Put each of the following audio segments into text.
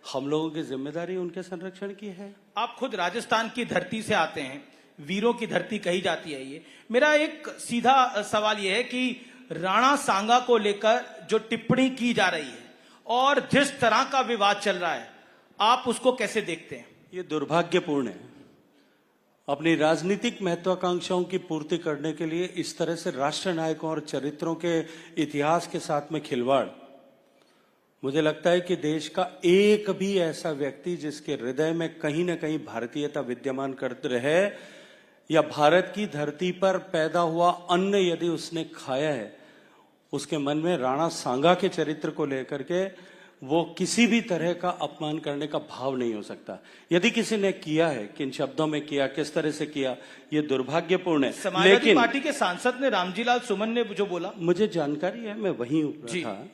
हम लोगों की जिम्मेदारी उनके संरक्षण की है। आप खुद राजस्थान की धरती से आते हैं, वीरों की धरती कही जाती है ये। मेरा एक सीधा सवाल ये है कि राणा सांगा को लेकर जो टिप्पणी की जा रही है और जिस तरह का विवाद चल रहा है, आप उसको कैसे देखते हैं? ये दुर्भाग्यपूर्ण है। अपनी राजनीतिक महत्वाकांक्षाओं की पूर्ति करने के लिए इस तरह से राष्ट्र नायकों और चरित्रों के इतिहास के साथ में खिलवाड़, मुझे लगता है कि देश का एक भी ऐसा व्यक्ति जिसके हृदय में कहीं ना कहीं भारतीयता विद्यमान करते रहे या भारत की धरती पर पैदा हुआ अन्न यदि उसने खाया है, उसके मन में राणा सांगा के चरित्र को लेकर के वो किसी भी तरह का अपमान करने का भाव नहीं हो सकता। यदि किसी ने किया है, किन शब्दों में किया, किस तरह से किया, ये दुर्भाग्यपूर्ण है। समाजवादी पार्टी के सांसद ने, रामजीलाल सुमन ने जो बोला, मुझे जानकारी है, मैं वहीं ऊपर था,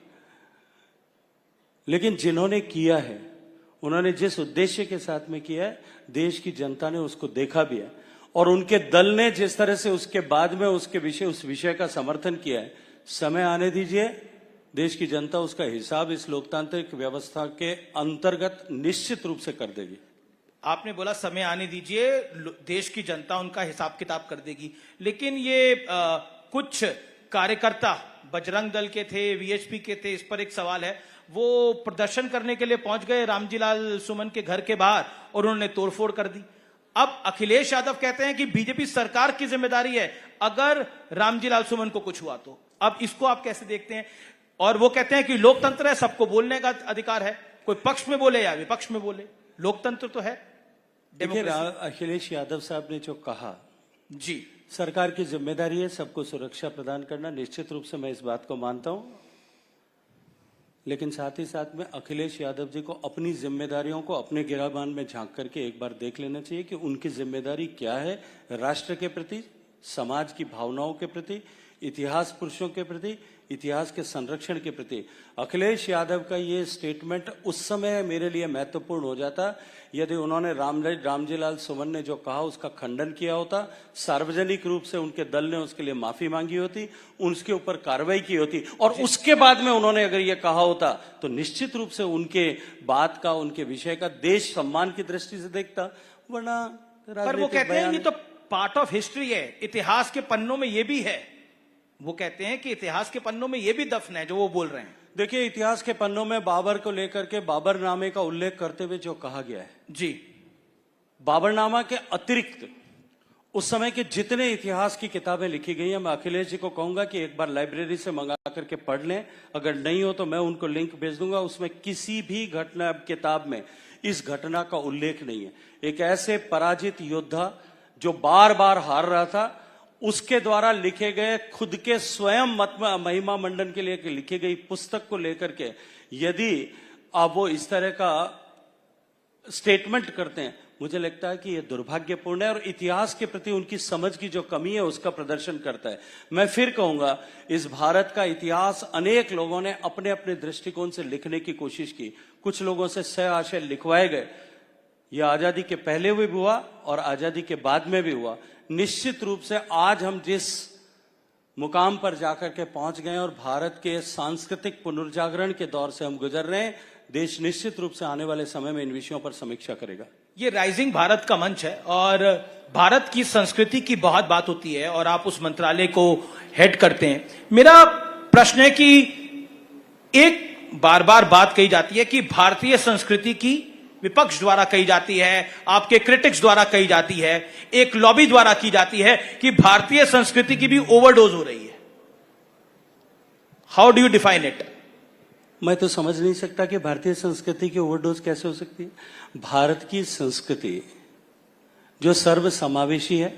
लेकिन जिन्होंने किया है उन्होंने जिस उद्देश्य के साथ में किया है, देश की जनता ने उसको देखा भी है और उनके दल ने जिस तरह से उसके बाद में उस विषय का समर्थन किया है, समय आने दीजिए, देश की जनता उसका हिसाब इस लोकतांत्रिक व्यवस्था के अंतर्गत निश्चित रूप से कर देगी। आपने बोला समय आने दीजिए, देश की जनता उनका हिसाब किताब कर देगी, लेकिन ये कुछ कार्यकर्ता बजरंग दल के थे, वीएचपी के थे, इस पर एक सवाल है। वो प्रदर्शन करने के लिए पहुंच गए रामजीलाल सुमन के घर के बाहर और उन्होंने तोड़फोड़ कर दी। अब अखिलेश यादव कहते हैं कि बीजेपी सरकार की जिम्मेदारी है अगर रामजीलाल सुमन को कुछ हुआ तो। अब इसको आप कैसे देखते हैं? और वो कहते हैं कि लोकतंत्र है, सबको बोलने का अधिकार है, कोई पक्ष में बोले या विपक्ष में बोले, लोकतंत्र तो है। देखिए, अखिलेश यादव साहब ने जो कहा, जी, सरकार की जिम्मेदारी है सबको सुरक्षा प्रदान करना, निश्चित रूप से मैं इस बात को मानता हूं, लेकिन साथ ही साथ में अखिलेश यादव जी को अपनी जिम्मेदारियों को अपने गिराबान में झांक करके एक बार देख लेना चाहिए कि उनकी जिम्मेदारी क्या है राष्ट्र के प्रति, समाज की भावनाओं के प्रति, इतिहास पुरुषों के प्रति, इतिहास के संरक्षण के प्रति। अखिलेश यादव का ये स्टेटमेंट उस समय मेरे लिए महत्वपूर्ण हो जाता यदि उन्होंने रामजीलाल सुमन ने जो कहा उसका खंडन किया होता, सार्वजनिक रूप से उनके दल ने उसके लिए माफी मांगी होती, उसके ऊपर कार्रवाई की होती और उसके बाद में उन्होंने अगर ये कहा होता तो निश्चित रूप से उनके बात का, उनके विषय का देश सम्मान की दृष्टि से देखता। वरना पर वो कहते हैं ये तो पार्ट ऑफ हिस्ट्री है, इतिहास के पन्नों में ये भी है। वो कहते हैं कि इतिहास के पन्नों में ये भी दफन है जो वो बोल रहे हैं। देखिए, इतिहास के पन्नों में बाबर को लेकर के बाबरनामे का उल्लेख करते हुए जो कहा गया है, जी, बाबरनामा के अतिरिक्त उस समय के जितने इतिहास की किताबें लिखी गई हैं, मैं अखिलेश जी को कहूंगा कि एक बार लाइब्रेरी से मंगा करके पढ़ लें। अगर नहीं हो तो मैं उनको लिंक भेज दूंगा। उसमें किसी भी घटना किताब में इस घटना का उल्लेख नहीं है। एक ऐसे पराजित योद्धा जो बार बार हार रहा था, उसके द्वारा लिखे गए खुद के स्वयं महिमा मंडन के लिए लिखी गई पुस्तक को लेकर के यदि आप वो इस तरह का स्टेटमेंट करते हैं, मुझे लगता है कि यह दुर्भाग्यपूर्ण है और इतिहास के प्रति उनकी समझ की जो कमी है उसका प्रदर्शन करता है। मैं फिर कहूंगा, इस भारत का इतिहास अनेक लोगों ने अपने अपने दृष्टिकोण से लिखने की कोशिश की, कुछ लोगों से सह आशय लिखवाए गए। यह आजादी के पहले भी हुआ और आजादी के बाद में भी हुआ। निश्चित रूप से आज हम जिस मुकाम पर जाकर के पहुंच गए और भारत के सांस्कृतिक पुनर्जागरण के दौर से हम गुजर रहे हैं, देश निश्चित रूप से आने वाले समय में इन विषयों पर समीक्षा करेगा। ये राइजिंग भारत का मंच है और भारत की संस्कृति की बहुत बात होती है और आप उस मंत्रालय को हेड करते हैं। मेरा प्रश्न है कि एक बार बार बात कही जाती है कि भारतीय संस्कृति की विपक्ष द्वारा कही जाती है, आपके क्रिटिक्स द्वारा कही जाती है, एक लॉबी द्वारा की जाती है कि भारतीय संस्कृति की भी ओवरडोज हो रही है। How do you define it? मैं तो समझ नहीं सकता कि भारतीय संस्कृति की ओवरडोज कैसे हो सकती है। भारत की संस्कृति जो सर्व समावेशी है,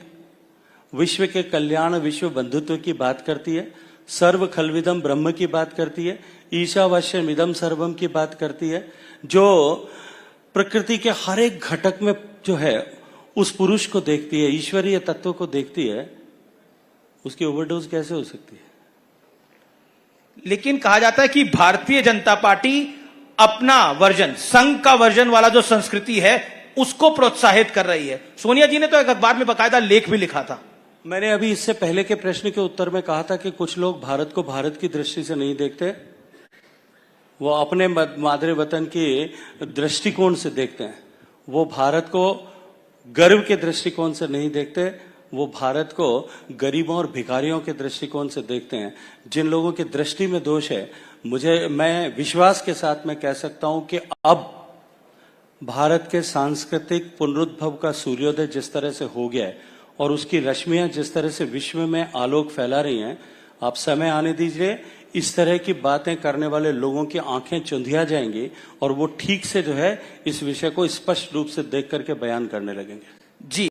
विश्व के कल्याण, विश्व बंधुत्व की बात करती है, सर्व खलविदम ब्रह्म की बात करती है, ईशावास्यम इदम सर्वम की बात करती है, जो प्रकृति के हर एक घटक में जो है उस पुरुष को देखती है, ईश्वरीय तत्व को देखती है, उसकी ओवरडोज कैसे हो सकती है? लेकिन कहा जाता है कि भारतीय जनता पार्टी अपना वर्जन, संघ का वर्जन वाला जो संस्कृति है उसको प्रोत्साहित कर रही है। सोनिया जी ने तो एक अखबार में बकायदा लेख भी लिखा था। मैंने अभी इससे पहले के प्रश्न के उत्तर में कहा था कि कुछ लोग भारत को भारत की दृष्टि से नहीं देखते, वो अपने मादरे वतन के दृष्टिकोण से देखते हैं। वो भारत को गर्व के दृष्टिकोण से नहीं देखते, वो भारत को गरीबों और भिखारियों के दृष्टिकोण से देखते हैं। जिन लोगों की दृष्टि में दोष है, मैं विश्वास के साथ मैं कह सकता हूं कि अब भारत के सांस्कृतिक पुनरुद्भव का सूर्योदय जिस तरह से हो गया है और उसकी रश्मियां जिस तरह से विश्व में आलोक फैला रही हैं, आप समय आने दीजिए, इस तरह की बातें करने वाले लोगों की आंखें चुंधिया जाएंगी और वो ठीक से जो है इस विषय को स्पष्ट रूप से देख करके बयान करने लगेंगे। जी।